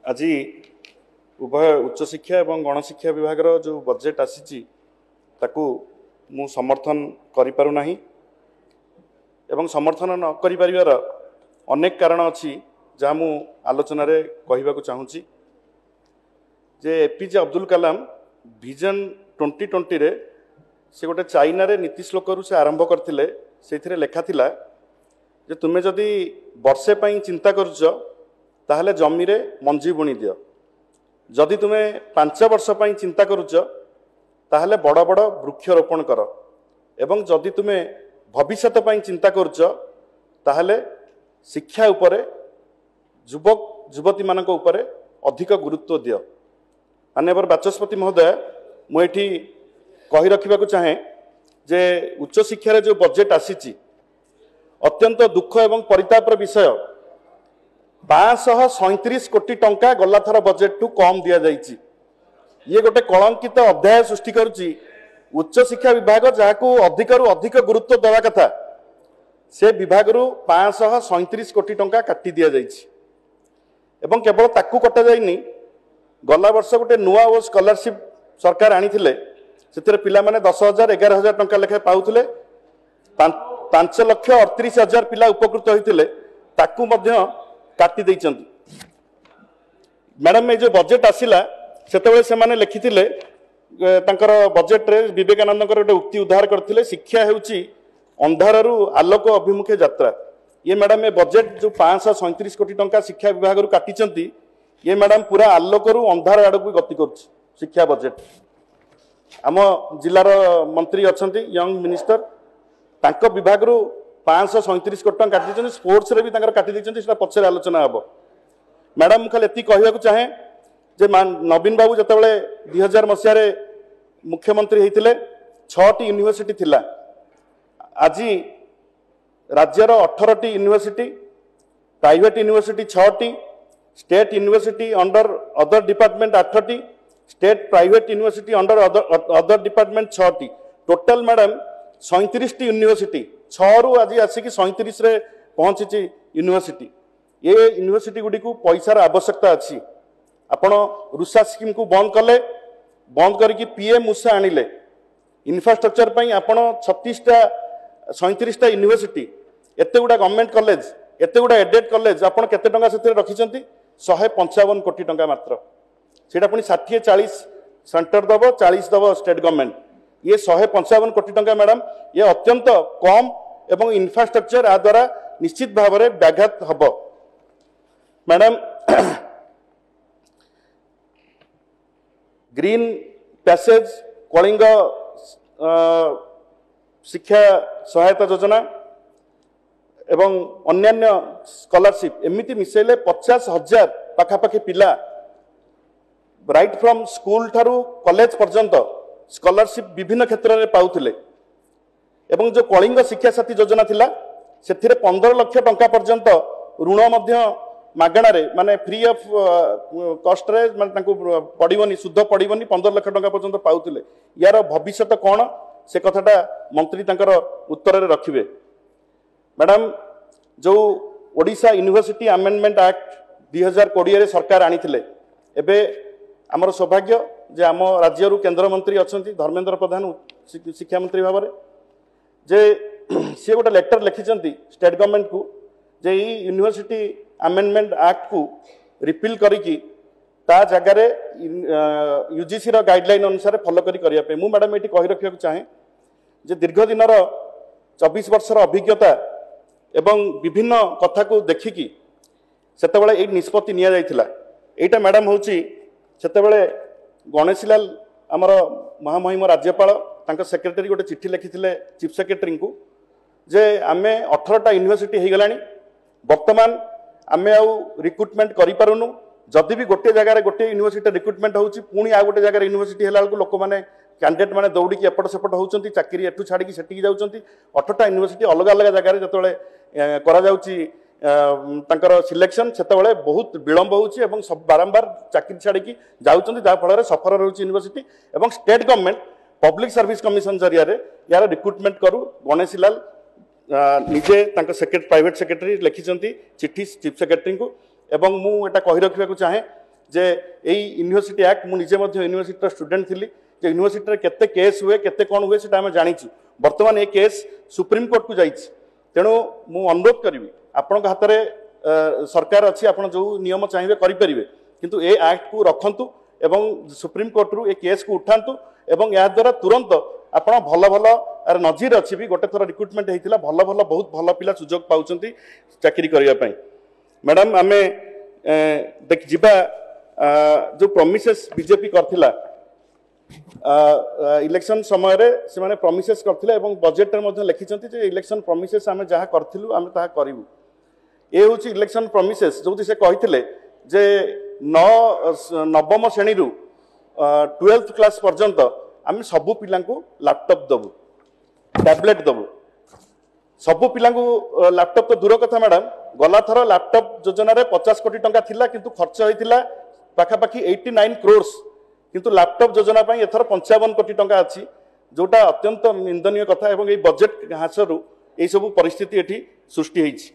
आज उभय उच्च शिक्षा और गणशिक्षा विभाग जो बजेट आसी मु समर्थन करिपारुना एवं समर्थन न करिपारिबार अनेक कारण अच्छी जहाँ मु आलोचन कहवाक चाहूँगी जे एपीजे अब्दुल कलाम विजन 2020 रे से गोटे चाइना रे नीति श्लोक से आरंभ करथिले से लेखा थिला जे तुमे जदि वर्षे पई चिंता करुच ताहले जमी रे मंजी बुणी दियो जदि तुमे 5 वर्ष पई चिंता करुच ताहले बड़ बड़ वृक्षरोपण कर एवं जदि तुमे भविष्यत पई चिंता करुच ताहले शिक्षा उपरे युवक युवती मानक उपरे अधिक गुरुत्व दियो। माननीय बाचस्पति महोदय मुझे कही रखा चाहे जे उच्च शिक्षार जो बजेट आसी अत्यंत दुख एवं परितापर विषय 537 कोटी टंका गला थर बजेट टू कम दि जाइए। ये गोटे कलंकित अध्याय सृष्टि करुच्ची उच्च शिक्षा विभाग जहाँ अधिक अधिक गुरुत्व देवा कथा से विभाग 537 कोटी टंका काटी दि जाइए एवं केवल ताकू कटा जाइनी गला वर्ष गोटे नुआ और स्कॉलरशिप सरकार आनी से पिला माने 10,000 11,000 टंका लेखा पाउथिले 5,38,000 पिला उपकृत होइथिले ताकू मध्य काटी दैचंती। मैडम ये जो बजेट आसिला सेतेबेले से माने लिखिथिले तांकर बजेट रे विवेकानंदकर गोटे उक्ति उद्धार करथिले शिक्षा हेउची अंधाररू आलोक अभिमुखे यात्रा। ये मैडम ये बजेट जो 537 कोटी टंका शिक्षा विभाग रु काटिचंती ये मैडम पूरा आलोकरू अंधार आड़ को गति कर शिक्षा बजेट। आम जिलार मंत्री अच्छा यंग मिनिस्टर तांक विभाग रु 537 कोटी टंका काटी स्पोर्ट्स रे भी काटी पछरे आलोचना हम। मैडम मुझे खाली कहवाक चाहे जे नवीन बाबू जिते 2000 मसीह मुख्यमंत्री होते 6टी यूनिवर्सिटी थिला आज राज्यर 18टी यूनिवर्सिटी प्राइवेट यूनिवर्सिटी 6टी state university under other department 8टी state private university under other department 6टी टोटल मैडम 37टी यूनिवर्सिटी 6 रु आज आसिक 37 रे पहुंची यूनिवर्सिटी। ये यूनिवर्सिटी गुडी को पैसार आवश्यकता अच्छी आपण रुषा स्कीम को बंद कले बंद करके पीएम उषा आनिले इंफ्रास्ट्रक्चर पई आपण 37टा यूनिवर्सिटी एते गुडा गवर्नमेंट कॉलेज एते गुडा एडेड कॉलेज आपण केते टंका से रखिचंती 155 कोटी टंका मात्र सेटा पुनी 60-40 सेंटर दब 40 दब स्टेट गवर्नमेंट ये 155 कोटी टंका मैडम ये अत्यंत कम एवं इंफ्रास्ट्रक्चर आ द्वारा निश्चित भाव में व्याघात हब। मैडम ग्रीन पैसेज कलिंग शिक्षा सहायता योजना एवं अन्यान्य स्कॉलरशिप एमती मिसेले 50,000 पाखापाखि पिला राइट फ्रॉम स्कूल ठारू कॉलेज पर्यंत स्कॉलरशिप विभिन्न क्षेत्र में पाउथिले एवं जो कलिंग शिक्षा साथी योजना थिला से 15 लाख टंका पर्यंत ऋण मध्य मागणा रे माने फ्री ऑफ कॉस्ट रे माने तांको पड़िबनी शुद्ध पड़िबनी 15 लाख टंका पर्यंत पाउथिले। यार भविष्यत कौन से कथाटा मंत्री तांकर उत्तर रे रखिबे। मैडम जो ओडिशा यूनिवर्सिटी अमेंडमेंट एक्ट 2020 रे सरकार आनी थिले एबे आमर सौभाग्य जे आम राज्य केंद्र मंत्री अच्छा धर्मेंद्र प्रधान शिक्षा मंत्री भाव में जे सी गोटे लेटर लिखिं स्टेट गवर्नमेंट को जे यूनिवर्सिटी अमेंडमेंट एक्ट को रिपील करिकी ता जगार यूजीसी गाइडलाइन अनुसार फॉलो करी मु मैडम ये कही रखा चाहे जे दीर्घ दिन 24 वर्षर अभिज्ञता एवं विभिन्न कथा को देखिकी सेतेबेले ए निष्पत्ति निया जाइथिला। एटा मैडम होची सेतेबेले गणेशीलाल आमर महामहिम राज्यपाल तांका सेक्रेटरी गोटे चिट्ठी लिखिथिले चीफ सेक्रेटरी को जे आमे 18टा यूनिवर्सिटी हो गलानी वर्तमान आमे आउ रिक्रुटमेंट करि पारुनु जदि भी गोटे जगह गोटे यूनिवर्सिटी रिक्रुटमेंट होची पुणी आ गोटे जगह यूनिवर्सिटी हेला को लोक माने कैंडिडेट माने दौड़ी एपट सेपट होउचंती चाकरी एठू छाड़ी सेठी जाउचंती 18टा यूनिवर्सिटी अलग अलग जगह जतबेले करा जाउची तांकर सिलेक्शन सेतबेले बहुत विलंब होउची एवं सब बारंबार चाकरी छाड़ी की जाउचंती जा फल सफर रहउची यूनिवर्सिटी एवं state government public service commission जरिया रे यार रिक्रुटमेंट करू। गणेशीलाल निजे प्राइवेट सेक्रेटरी लिखिं चिट्ठी चीफ सेक्रेटरी को एवं मु एटा कही रखा चाहे जे एई यूनिवर्सिटी एक्ट मु निजे मध्य यूनिवर्सिटी स्टूडेंट थिली जे यूनिवर्सिटी रे केते केस हुए केते कोन हुए सेटा हम जानिछु वर्तमान ए केस सुप्रीम कोर्ट को जाइछि तेणु मु अनुरोध करिवि आपण हाथ रे सरकार अच्छी आपण जो नियम चाहिए करें किंतु ए एक्ट को रखंतु एवं सुप्रीम कोर्ट रु ए केस को उठांतु एवं या द्वारा तुरंत आपण भल भल आर नजीर अच्छी भी गोटे थर रिक्रुटमेंट होता भल भल बहुत भल पिला सुजोग पाउछंती चाकरी करने मैडम आम देख जीवा जो प्रमिसेस बीजेपी करथिला इलेक्शन समय रे से माने प्रमिसेस करथिले एवं बजेट रे मध्ये लिखिछंती जे इलेक्शन प्रमिसेस आमे जहा करथिलु आमे ताहा करिवु ए होची इलेक्शन प्रमिसेस जो से कहिथिले जे नवम श्रेणी रु 12th क्लास पर्यंत आमे सबु पिला को लैपटॉप दबु टैबलेट दबु सबु पिला को लैपटॉप तो दूर कथा मैडम गला थर लैपटॉप योजना रे 50 कोटी टंका थिला किंतु खर्च होइतिला पाखापाखि 89 क्रोर्स किंतु लैपटॉप योजना पाई एथर 55 कोटी टंका अछि जोटा अत्यंत निंदनीय कथा एवं ए बजेट हासरु ए सब परिस्थिति एठी सृष्टि होइछि